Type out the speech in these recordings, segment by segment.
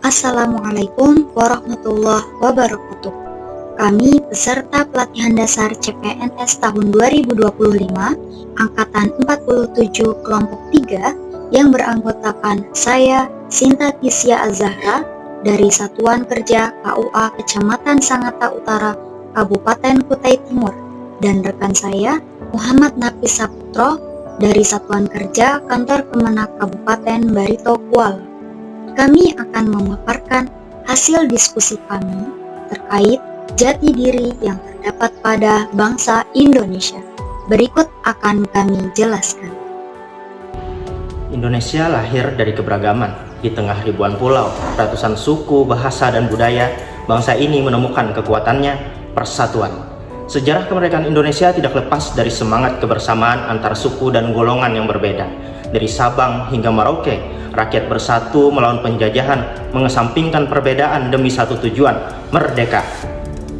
Assalamualaikum warahmatullahi wabarakatuh. Kami peserta pelatihan dasar CPNS tahun 2025 Angkatan 47 Kelompok 3 yang beranggotakan saya, Sinta Tisya Az-Zahra dari Satuan Kerja KUA Kecamatan Sangatta Utara, Kabupaten Kutai Timur, dan rekan saya, Muhammad Nafis Saputro dari Satuan Kerja Kantor Kemenak Kabupaten Barito Kuala. Kami akan memaparkan hasil diskusi kami terkait jati diri yang terdapat pada bangsa Indonesia. Berikut akan kami jelaskan. Indonesia lahir dari keberagaman. Di tengah ribuan pulau, ratusan suku, bahasa, dan budaya, bangsa ini menemukan kekuatannya, persatuan. Sejarah kemerdekaan Indonesia tidak lepas dari semangat kebersamaan antar suku dan golongan yang berbeda. Dari Sabang hingga Merauke, rakyat bersatu melawan penjajahan, mengesampingkan perbedaan demi satu tujuan, merdeka.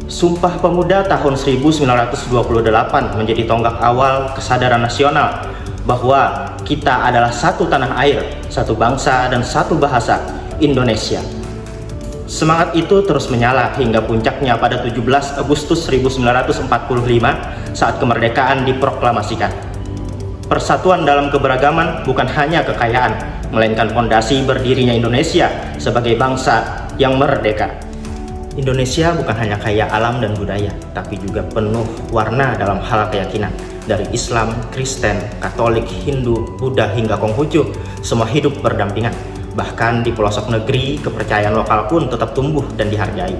Sumpah Pemuda tahun 1928 menjadi tonggak awal kesadaran nasional bahwa kita adalah satu tanah air, satu bangsa, dan satu bahasa, Indonesia. Semangat itu terus menyala hingga puncaknya pada 17 Agustus 1945 saat kemerdekaan diproklamasikan. Persatuan dalam keberagaman bukan hanya kekayaan, melainkan fondasi berdirinya Indonesia sebagai bangsa yang merdeka. Indonesia bukan hanya kaya alam dan budaya, tapi juga penuh warna dalam hal keyakinan. Dari Islam, Kristen, Katolik, Hindu, Buddha, hingga Konghucu, semua hidup berdampingan. Bahkan di pelosok negeri, kepercayaan lokal pun tetap tumbuh dan dihargai.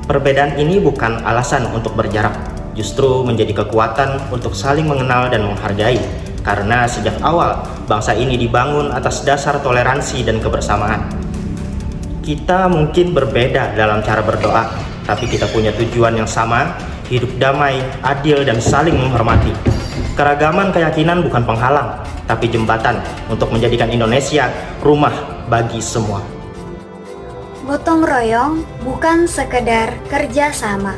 Perbedaan ini bukan alasan untuk berjarak, justru menjadi kekuatan untuk saling mengenal dan menghargai. Karena sejak awal, bangsa ini dibangun atas dasar toleransi dan kebersamaan. Kita mungkin berbeda dalam cara berdoa, tapi kita punya tujuan yang sama, hidup damai, adil, dan saling menghormati. Keragaman keyakinan bukan penghalang, tapi jembatan untuk menjadikan Indonesia rumah bagi semua. Gotong royong bukan sekedar kerja sama,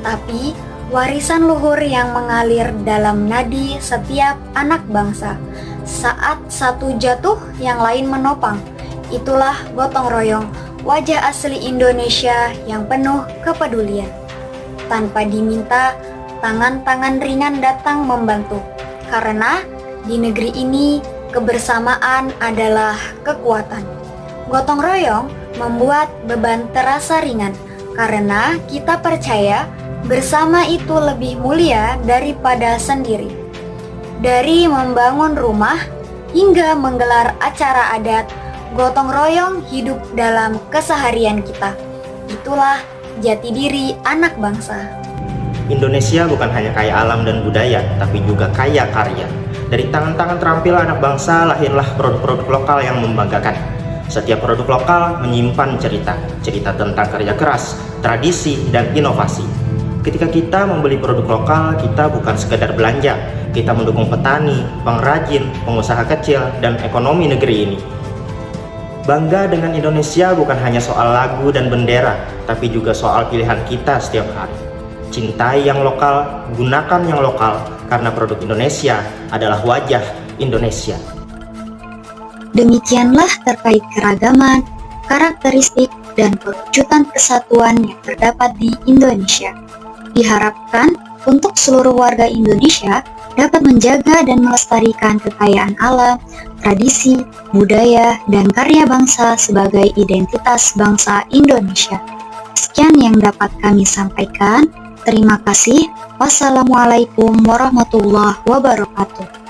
tapi warisan luhur yang mengalir dalam nadi setiap anak bangsa. Saat satu jatuh, yang lain menopang. Itulah gotong royong, wajah asli Indonesia yang penuh kepedulian. Tanpa diminta, tangan-tangan ringan datang membantu. Karena di negeri ini, kebersamaan adalah kekuatan. Gotong royong membuat beban terasa ringan, karena kita percaya bersama itu lebih mulia daripada sendiri. Dari membangun rumah hingga menggelar acara adat, gotong royong hidup dalam keseharian kita. Itulah jati diri anak bangsa. Indonesia bukan hanya kaya alam dan budaya, tapi juga kaya karya. Dari tangan-tangan terampil anak bangsa lahirlah produk-produk lokal yang membanggakan. Setiap produk lokal menyimpan cerita tentang kerja keras, tradisi, dan inovasi. Ketika kita membeli produk lokal, kita bukan sekedar belanja, kita mendukung petani, pengrajin, pengusaha kecil, dan ekonomi negeri ini. Bangga dengan Indonesia bukan hanya soal lagu dan bendera, tapi juga soal pilihan kita setiap hari. Cintai yang lokal, gunakan yang lokal, karena produk Indonesia adalah wajah Indonesia. Demikianlah terkait keragaman, karakteristik, dan perwujudan kesatuan yang terdapat di Indonesia. Diharapkan untuk seluruh warga Indonesia dapat menjaga dan melestarikan kekayaan alam, tradisi, budaya, dan karya bangsa sebagai identitas bangsa Indonesia. Sekian yang dapat kami sampaikan. Terima kasih. Wassalamualaikum warahmatullahi wabarakatuh.